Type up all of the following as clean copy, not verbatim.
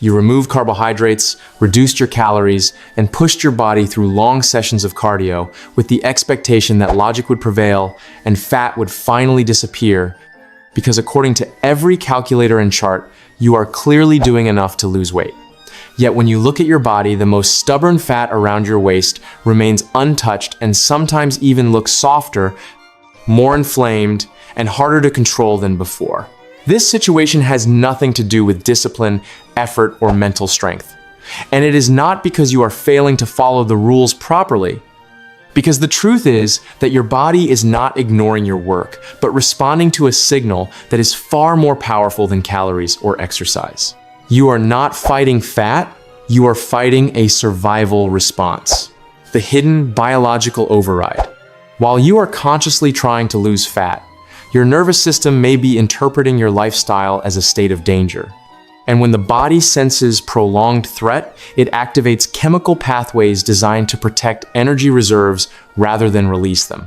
You removed carbohydrates, reduced your calories, and pushed your body through long sessions of cardio with the expectation that logic would prevail and fat would finally disappear, because according to every calculator and chart, you are clearly doing enough to lose weight. Yet when you look at your body, the most stubborn fat around your waist remains untouched and sometimes even looks softer, more inflamed, and harder to control than before. This situation has nothing to do with discipline, effort, or mental strength. And it is not because you are failing to follow the rules properly. Because the truth is that your body is not ignoring your work, but responding to a signal that is far more powerful than calories or exercise. You are not fighting fat, you are fighting a survival response. The hidden biological override. While you are consciously trying to lose fat, your nervous system may be interpreting your lifestyle as a state of danger. And when the body senses prolonged threat, it activates chemical pathways designed to protect energy reserves rather than release them.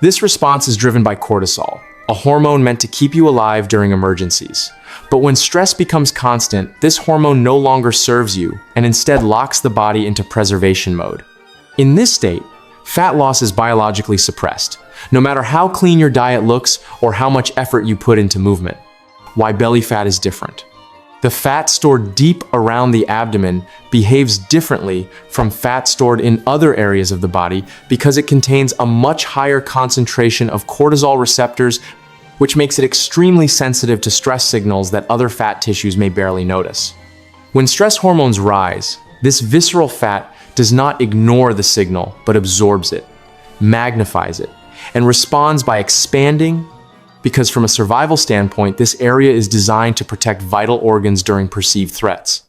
This response is driven by cortisol, a hormone meant to keep you alive during emergencies. But when stress becomes constant, this hormone no longer serves you and instead locks the body into preservation mode. In this state, fat loss is biologically suppressed, no matter how clean your diet looks or how much effort you put into movement. Why belly fat is different. The fat stored deep around the abdomen behaves differently from fat stored in other areas of the body because it contains a much higher concentration of cortisol receptors, which makes it extremely sensitive to stress signals that other fat tissues may barely notice. When stress hormones rise, this visceral fat does not ignore the signal, but absorbs it, magnifies it, and responds by expanding, because from a survival standpoint, this area is designed to protect vital organs during perceived threats.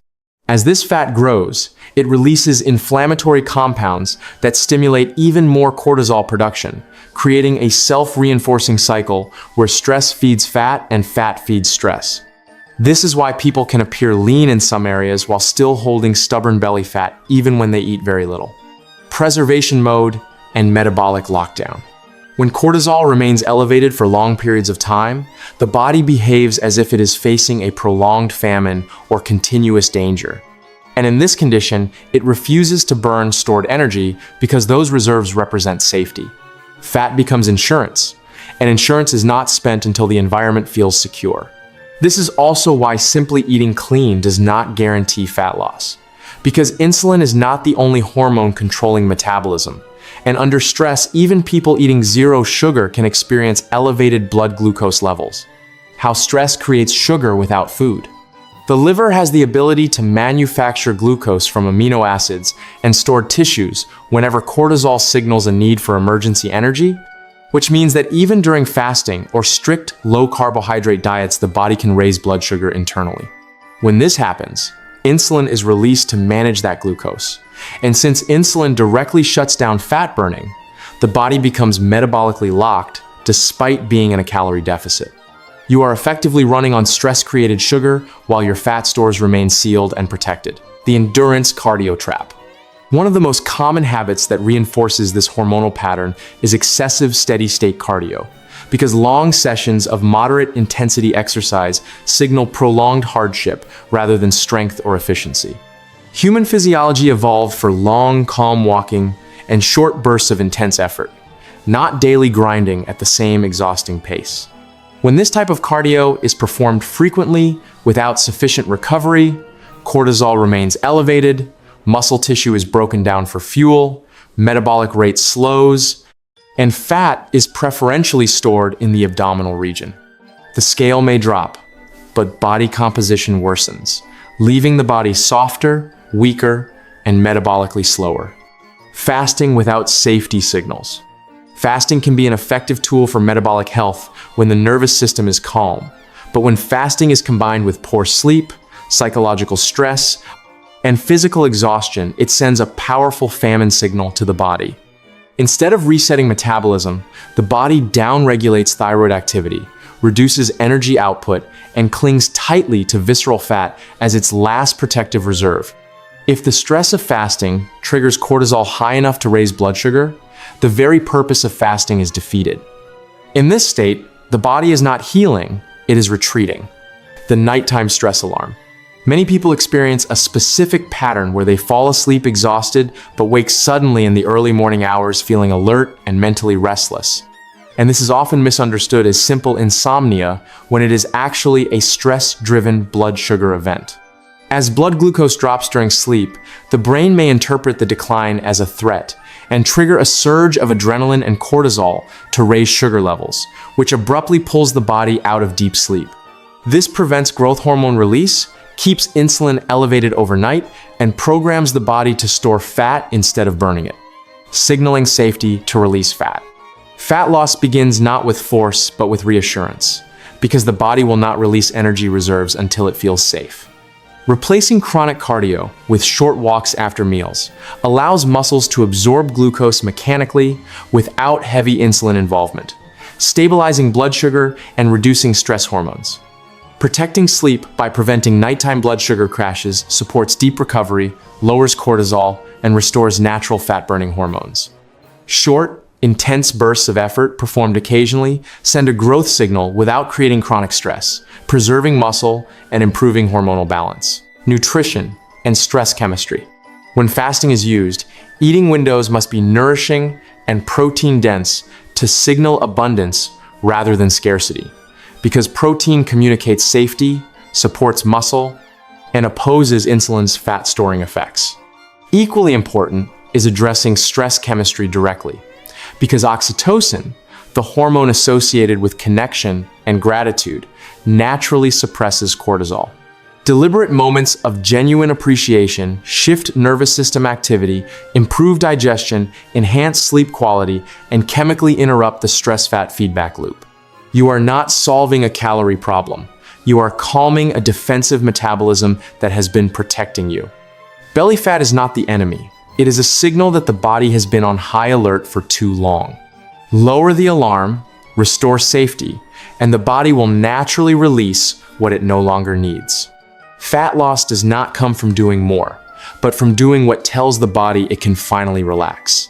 As this fat grows, it releases inflammatory compounds that stimulate even more cortisol production, creating a self-reinforcing cycle where stress feeds fat and fat feeds stress. This is why people can appear lean in some areas while still holding stubborn belly fat even when they eat very little. Preservation mode and metabolic lockdown. When cortisol remains elevated for long periods of time, the body behaves as if it is facing a prolonged famine or continuous danger. And in this condition, it refuses to burn stored energy because those reserves represent safety. Fat becomes insurance, and insurance is not spent until the environment feels secure. This is also why simply eating clean does not guarantee fat loss, because insulin is not the only hormone controlling metabolism. And under stress, even people eating zero sugar can experience elevated blood glucose levels. How stress creates sugar without food. The liver has the ability to manufacture glucose from amino acids and stored tissues whenever cortisol signals a need for emergency energy, which means that even during fasting or strict low-carbohydrate diets, the body can raise blood sugar internally. When this happens, insulin is released to manage that glucose. And since insulin directly shuts down fat burning, the body becomes metabolically locked despite being in a calorie deficit. You are effectively running on stress-created sugar while your fat stores remain sealed and protected. The endurance cardio trap. One of the most common habits that reinforces this hormonal pattern is excessive steady-state cardio, because long sessions of moderate intensity exercise signal prolonged hardship rather than strength or efficiency. Human physiology evolved for long, calm walking and short bursts of intense effort, not daily grinding at the same exhausting pace. When this type of cardio is performed frequently without sufficient recovery, cortisol remains elevated, muscle tissue is broken down for fuel, metabolic rate slows, and fat is preferentially stored in the abdominal region. The scale may drop, but body composition worsens, leaving the body softer, weaker, and metabolically slower. Fasting without safety signals. Fasting can be an effective tool for metabolic health when the nervous system is calm, but when fasting is combined with poor sleep, psychological stress, and physical exhaustion, it sends a powerful famine signal to the body. Instead of resetting metabolism, the body downregulates thyroid activity, reduces energy output, and clings tightly to visceral fat as its last protective reserve. If the stress of fasting triggers cortisol high enough to raise blood sugar, the very purpose of fasting is defeated. In this state, the body is not healing, it is retreating. The nighttime stress alarm. Many people experience a specific pattern where they fall asleep exhausted but wake suddenly in the early morning hours feeling alert and mentally restless. And this is often misunderstood as simple insomnia when it is actually a stress-driven blood sugar event. As blood glucose drops during sleep, the brain may interpret the decline as a threat and trigger a surge of adrenaline and cortisol to raise sugar levels, which abruptly pulls the body out of deep sleep. This prevents growth hormone release, keeps insulin elevated overnight, and programs the body to store fat instead of burning it, signaling safety to release fat. Fat loss begins not with force, but with reassurance, because the body will not release energy reserves until it feels safe. Replacing chronic cardio with short walks after meals allows muscles to absorb glucose mechanically without heavy insulin involvement, stabilizing blood sugar and reducing stress hormones. Protecting sleep by preventing nighttime blood sugar crashes supports deep recovery, lowers cortisol, and restores natural fat-burning hormones. Short, intense bursts of effort performed occasionally send a growth signal without creating chronic stress, preserving muscle and improving hormonal balance. Nutrition and stress chemistry. When fasting is used, eating windows must be nourishing and protein-dense to signal abundance rather than scarcity, because protein communicates safety, supports muscle, and opposes insulin's fat-storing effects. Equally important is addressing stress chemistry directly, because oxytocin, the hormone associated with connection and gratitude, naturally suppresses cortisol. Deliberate moments of genuine appreciation shift nervous system activity, improve digestion, enhance sleep quality, and chemically interrupt the stress-fat feedback loop. You are not solving a calorie problem. You are calming a defensive metabolism that has been protecting you. Belly fat is not the enemy. It is a signal that the body has been on high alert for too long. Lower the alarm, restore safety, and the body will naturally release what it no longer needs. Fat loss does not come from doing more, but from doing what tells the body it can finally relax.